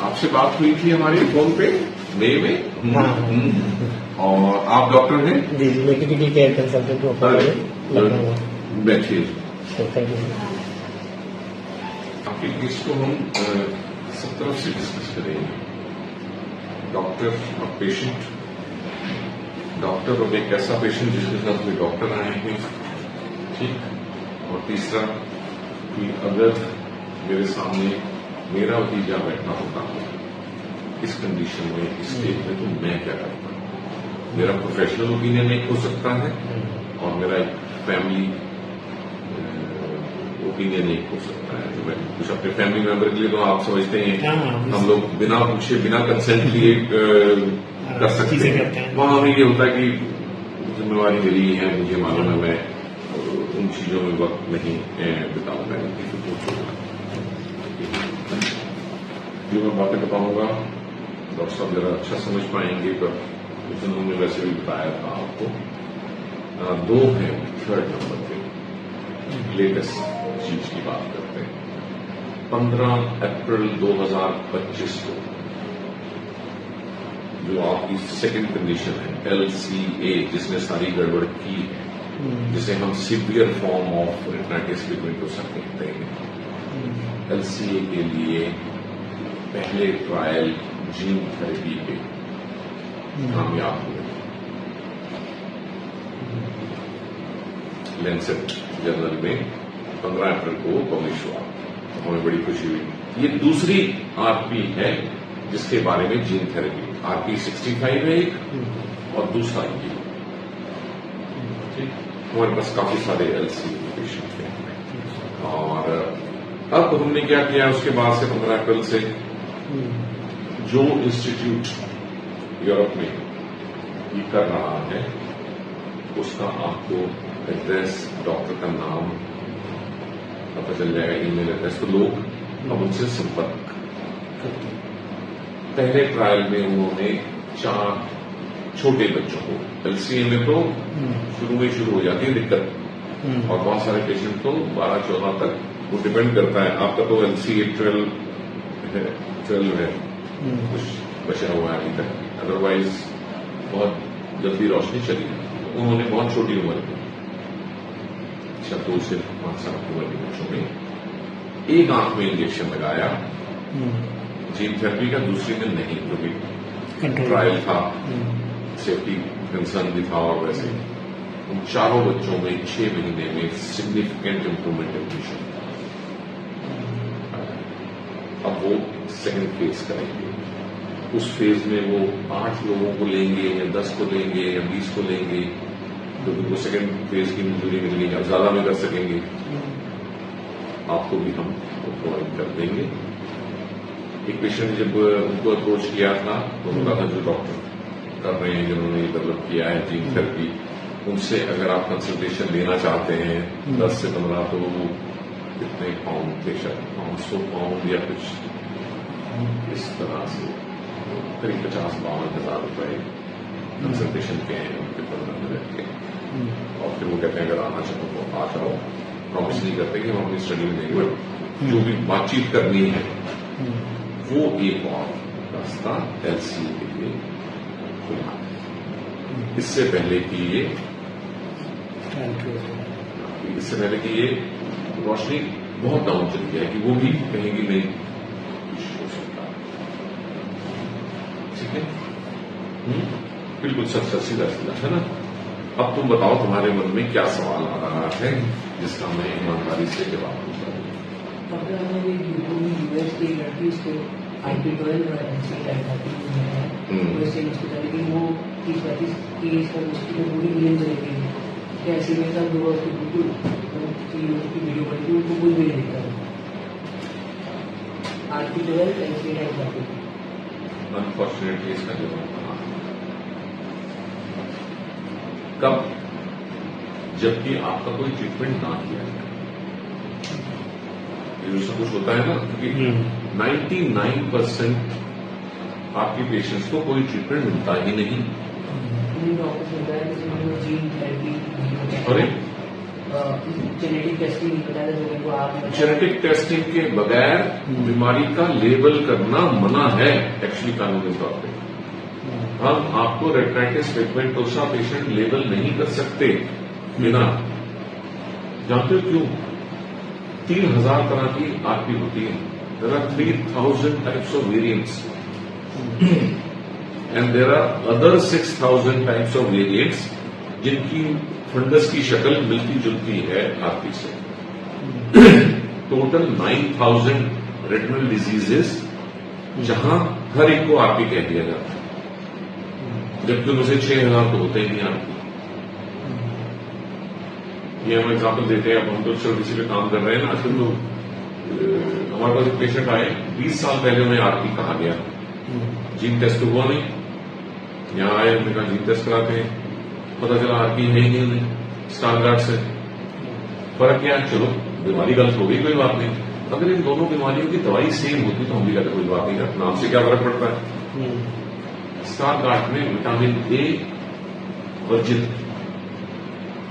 आपसे बात हुई थी हमारी फोन पे मई में। और आप डॉक्टर हैं? जी जी, मैं क्रिटिकल केयर कंसल्टेंट हूँ। बैठिए। Thank you. आपके केस को हम सब तरफ से डिस्कस करेंगे, डॉक्टर और पेशेंट, डॉक्टर और एक ऐसा पेशेंट जिसके साथ में डॉक्टर आए हैं, ठीक। और तीसरा कि अगर मेरे सामने मेरा भतीजा बैठा होता इस कंडीशन में, इस स्टेज में, तो मैं क्या करता? मेरा प्रोफेशनल ओपिनियन एक हो सकता है और मेरा एक फैमिली ओपिनियन एक हो सकता है। तो मैं कुछ अपने फैमिली मेंबर के लिए, तो आप समझते हैं हम लोग बिना पूछे बिना कंसेंट लिए कर सकते हैं। वहां हमें ये होता है कि जिम्मेवारी मेरी है, मुझे मालूम है, मैं उन चीजों में वक्त नहीं बिताऊंगा। जो मैं बातें बताऊंगा डॉक्टर साहब जरा अच्छा समझ पाएंगे, पर उस दिन उन्होंने वैसे भी बताया था आपको। दो हैं, थर्ड नंबर पे लेटेस्ट चीज की बात करते हैं। 15 अप्रैल 2025 को जो आपकी सेकंड कंडीशन है LCA, जिसने सारी गड़बड़ की है, जिसे हम severe form of retinitis pigmentosa कहते हैं। LCA के लिए पहले ट्रायल जीन थेरेपी पे कामयाब हुए। लैंसेट जर्नल में 15 अप्रैल को पब्लिश हुआ, हमें बड़ी खुशी हुई। ये दूसरी RP है जिसके बारे में जीन थेरेपी, RP 65 है एक और दूसरा ये, ठीक। हमारे पास काफी सारे LCA पेशेंट हैं। और अब हमने क्या किया उसके बाद से 15 अप्रैल से जो इंस्टीट्यूट यूरोप में ये कर रहा है उसका आपको एड्रेस, डॉक्टर का नाम पता चल जाएगा, ईमेल एड्रेस, तो लोग अब उनसे संपर्क। पहले ट्रायल में उन्होंने 4 छोटे बच्चों को, LCA में तो शुरू में शुरू हो जाती है दिक्कत, और बहुत सारे पेशेंट तो 12-14 तक, वो डिपेंड करता है। आपका तो LCA 12 है, कुछ बचा हुआ है अभी तक, अदरवाइज बहुत जल्दी रोशनी चली। उन्होंने बहुत छोटी उम्र में, 2 से 5 साल की उम्र के बच्चों में एक आंख में इंजेक्शन लगाया जीन थेरेपी का, दूसरी दिन नहीं, क्योंकि ट्रायल था, सेफ्टी कंसर्न भी था, और वैसे उन चारों बच्चों में 6 महीने में सिग्निफिकेंट इंप्रूवमेंट इन विजन। अब वो सेकंड फेज करेंगे, उस फेज में वो 8 लोगों को लेंगे या 10 को लेंगे या 20 को लेंगे, तो उनको सेकंड फेज की मंजूरी मिल गई, अब ज्यादा में कर सकेंगे, आपको भी हम प्रोवाइड कर देंगे। एक पेशेंट ने जब उनको अप्रोच किया था तो उनका था जो डॉक्टर कर रहे हैं, जिन्होंने डेवलप किया है जीन थेरेपी, उनसे अगर आप कंसल्टेशन लेना चाहते हैं 10 से 15, तो कितने पाउंड थे, शायद 500 पाउंड या कुछ इस तरह से, करीब 50-52 हजार रुपए कंसल्टेशन के हैं उनके 15 मिनट के। और फिर वो कहते हैं अगर आना चाहो तो आ जाओ, प्रॉमिस नहीं करते कि हम अपनी स्टडी में देंगे, बट जो भी बातचीत करनी है वो एक और रास्ता LCA के लिए खुला। इससे पहले कि ये रोशनी बहुत डाउन चली है कि वो भी कहेंगी नहीं कुछ हो सकता है, ठीक है। बिल्कुल सच सीधा है ना। अब तुम बताओ तुम्हारे मन में क्या सवाल आ रहा है जिसका मैं ईमानदारी से जवाब दूंगा। IP12 और LCA है, वैसे हॉस्पिटल की वो 30-35 केस का उसकी पूरी क्लेम करेगी। क्या ऐसे में सब लोग उसकी उसकी वीडियो बनती है, उनको कोई भी नहीं दिखता। IP12 LCA अनफॉर्चुनेटली इसका जवाब कब, जबकि आपका कोई ट्रीटमेंट ना किया जाए। ये सब कुछ होता है ना, क्योंकि 99% आपके पेशेंट्स को कोई ट्रीटमेंट मिलता ही नहीं। डॉक्टर बताया जीन थेरेपी, अरे जेनेटिक टेस्टिंग नहीं बताया था जो आप जेनेटिक टेस्टिंग के बगैर बीमारी का लेबल करना मना है एक्चुअली कानूनी तौर पे। हम आपको रेटिनाइटिस पिगमेंटोसा पेशेंट लेबल नहीं कर सकते बिना। जानते हो क्यों? 3000 तरह की आरपी होती है। There are 3000 types of variants and there are other 6000 types of variants जिनकी फंडस की शक्ल मिलती जुलती है आरपी से। टोटल 9000 रेटिनल डिजीजेस जहां हर एक को आरपी कह दिया जाता है, जबकि उनमें से 6000 तो होते ही नहीं आरपी। ये हम एग्जाम्पल देते हैं। अब हम तो सिर्फ इसी पे काम कर रहे हैं ना। आजकल तो हमारे पास एक पेशेंट आए, 20 साल पहले उन्हें आरपी कहा गया, जीन टेस्ट हुआ नहीं, यहां आए, हमने कहा जीन टेस्ट कराते हैं, पता चला आरपी है ही नहीं उन्हें स्टारगार्ड से। फर्क क्या है? चलो बीमारी गलत हो गई, कोई बात नहीं। अगर इन दोनों बीमारियों की दवाई सेम होती तो हम भी कहते कोई बात नहीं, नाम से क्या फर्क पड़ता है। स्टारगार्ड में विटामिन ए वर्जित,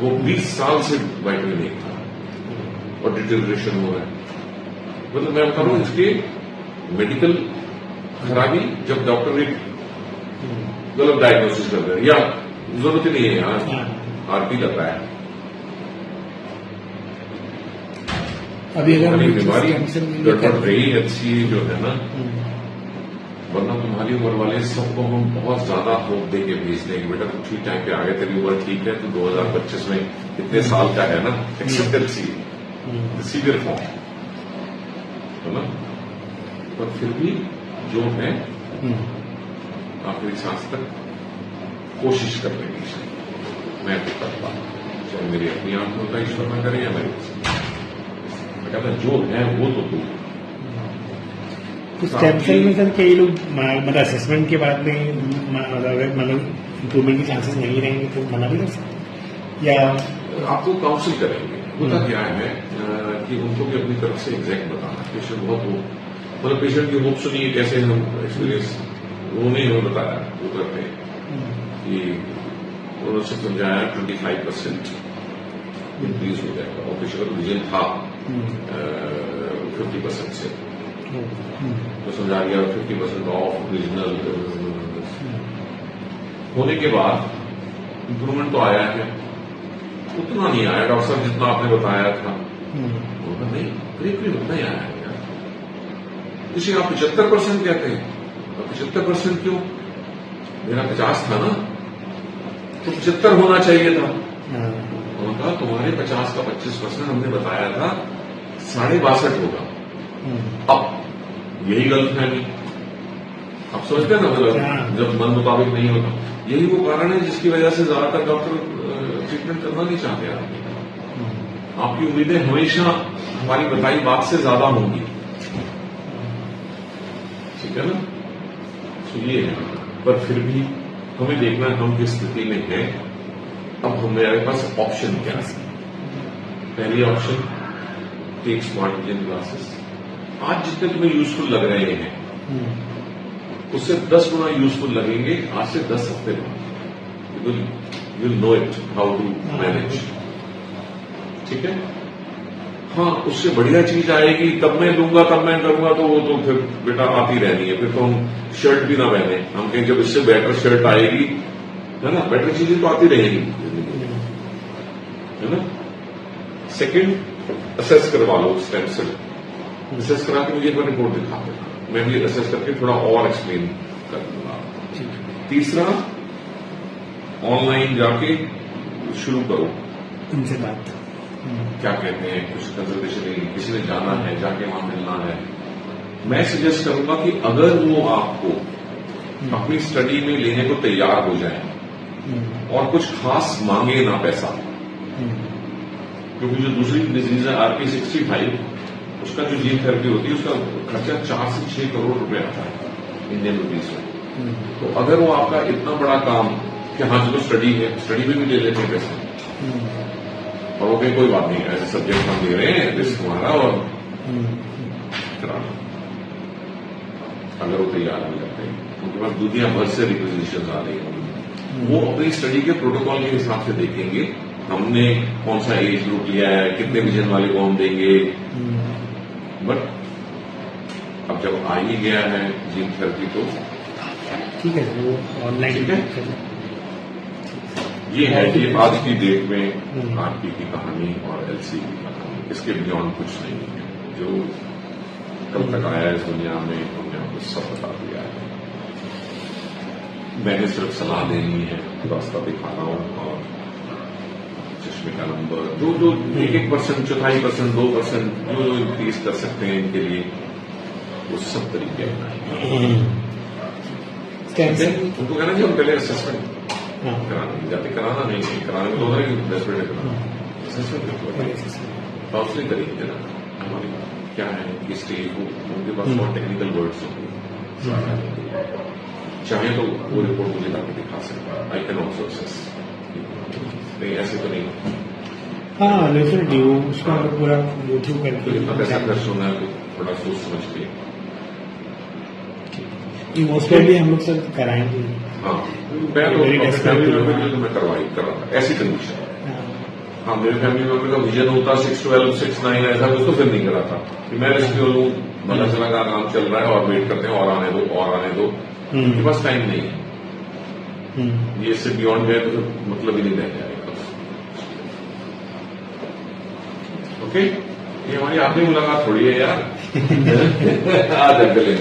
वो 20 साल से वाइटामिन ए था और डिटेरियोरेशन हो रहा है। मतलब मैं बता रहा हूं इसके मेडिकल खराबी, जब डॉक्टर एक गलत डायग्नोसिस कर रहे हैं या जरूरत ही नहीं है यहाँ आरपी लग रहा है। अभी अगर हमारी बीमारी गड़बड़ रही अच्छी जो है ना, वरना तुम्हारी उम्र वाले सबको हम बहुत ज्यादा होप दे के भेज देंगे, बेटा तुम ठीक टाइम पे आ गए, तेरी उम्र ठीक है, तो 2025 में इतने साल का है ना, एक्सेप्टेंसी सीवियर फॉर्म है ना। पर फिर भी जो है आखिरी सांस तक कोशिश कर लेनी चाहिए। मैं तो करता हूं, चाहे मेरी अपनी आंख होता है, ईश्वर ना करे या मेरी, मैं कहता जो है वो तो तू। स्टेम सेल में सर कई लोग मतलब असेसमेंट के बाद में मतलब इम्प्रूवमेंट के चांसेस नहीं रहेंगे तो मना भी कर सकते, या आपको काउंसिल करेंगे। होता क्या है कि उनको भी अपनी तरफ से एग्जैक्ट बताना। पेशेंट बहुत हो, मतलब पेशेंट की होप सुनिए कैसे हम एक्सपीरियंस, उन्होंने हमें बताया वो करते हैं कि उन्होंने सब समझाया 25% इंक्रीज हो जाएगा और पेशेंट का विजन था 50% से, तो समझा दिया 50% ऑफ रीजनल होने के बाद इंप्रूवमेंट तो आया है, उतना नहीं आया डॉक्टर साहब जितना आपने बताया था। नहीं, करीब उतना ही आया है यार। इसे आप 75% कहते हैं, 75% क्यों? मेरा 50 था ना, तो 75 होना चाहिए था। उन्होंने कहा तुम्हारे 50 का 25% हमने बताया था 62.5 होगा। अब यही गलतफहमी, आप समझते हैं ना, मतलब जब मन मुताबिक नहीं होता, यही वो कारण है जिसकी वजह से ज्यादातर डॉक्टर ट्रीटमेंट करना नहीं चाहते। आपकी उम्मीदें हमेशा हमारी बताई बात से ज्यादा होंगी, ठीक है ना। तो ये है, पर फिर भी हमें देखना है हम किस स्थिति में हैं। अब हमारे पास ऑप्शन क्या है? पहली option take smart vision glasses. आज जितने तुम्हें यूजफुल लग रहे हैं उससे 10 गुना यूजफुल लगेंगे आज से 10 हफ्ते बाद। you'll know it how to manage, ठीक है। हाँ, उससे बढ़िया चीज आएगी तब मैं लूंगा तब मैं करूंगा, तो वो तो फिर बेटा आती रहनी है। फिर तो हम शर्ट भी ना पहने, हम कहें जब इससे बेटर शर्ट आएगी, है ना, बेटर चीजें तो आती रहेगी, है ना। सेकंड, असेस करवा लो स्टेम सेल। असेस करा के मुझे एक बार रिपोर्ट दिखा देना, मैं भी असेस करके थोड़ा और एक्सप्लेन कर दूंगा। तीसरा, ऑनलाइन जाके शुरू करो उनसे बात, क्या कहते हैं, कुछ कंसल्टेशन, किसी ने जाना है जाके वहां मिलना है। मैं सजेस्ट करूंगा कि अगर वो आपको अपनी स्टडी में लेने को तैयार हो जाए और कुछ खास मांगे ना पैसा, क्योंकि जो दूसरी डिजीज है RP65, उसका जो जीन थेरेपी होती है उसका खर्चा 4 से 6 करोड़ रुपए आता है इंडियन रुपीज में। तो अगर वो आपका इतना बड़ा काम कि हाँ चलो स्टडी है, स्टडी में भी ले लेते हैं पैसे, और वो कोई बात नहीं, ऐसे सब्जेक्ट हम दे रहे हैं रिस्क हमारा, और अगर वो तैयार हो जाते हैं, उनके पास दुनिया भर से रिक्वेजिशन आ रही है, वो अपनी स्टडी के प्रोटोकॉल के हिसाब से देखेंगे हमने कौन सा एज ग्रुप लिया है, कितने विजन वाले को हम देंगे, बट अब जब आ ही गया है जीन थेरेपी तो ठीक है वो ऑनलाइन ठीक है। ये है कि आज की डेट में आरपी की कहानी और एलसी की कहानी, इसके बियॉन्ड कुछ नहीं है। जो कल तक आया है इस दुनिया में हमने आपको सब बता दिया है। मैंने सिर्फ सलाह देनी है, रास्ता दिखा रहा हूं, और चश्मे का नंबर जो 1%, 4%, 2% जो इंक्रीज कर सकते हैं इनके लिए, वो सब तरीके अपनाएंगे। उनको कहना चाहिए हम पहले असेसमेंट कराना, जाते कराना नहीं है, कराने में तो डेस्परेट कराना, असेसमेंट काउंसलिंग करेंगे ना हमारी क्या है कि स्टेज को उनके पास बहुत टेक्निकल वर्ड्स होंगे, चाहे तो वो रिपोर्ट मुझे लाके दिखा सकता है, आई कैन ऑल्सो असेस, नहीं ऐसे तो नहीं। हाँ डेफिनेटली वो उसका पूरा गो थ्रू तो करके जितना पैसा खर्च होना है तो थोड़ा सोच समझ के। इमोशनली हम लोग सब कराएंगे। हाँ मैं तो फैमिली मेंबर मैं करवा ऐसी कंडीशन है। हाँ मेरे फैमिली मेंबर का विजन होता 612, 69 ऐसा कुछ तो फिर नहीं करा था कि मैं रिस्क लूं, भला चला का काम चल रहा है और वेट करते हैं और आने दो और आने दो, उनके पास टाइम नहीं है। ये इससे बियॉन्ड गए तो फिर मतलब ही नहीं रह जाएगा। ओके, ये हमारी आखिरी मुलाकात थोड़ी है यार। आज अगले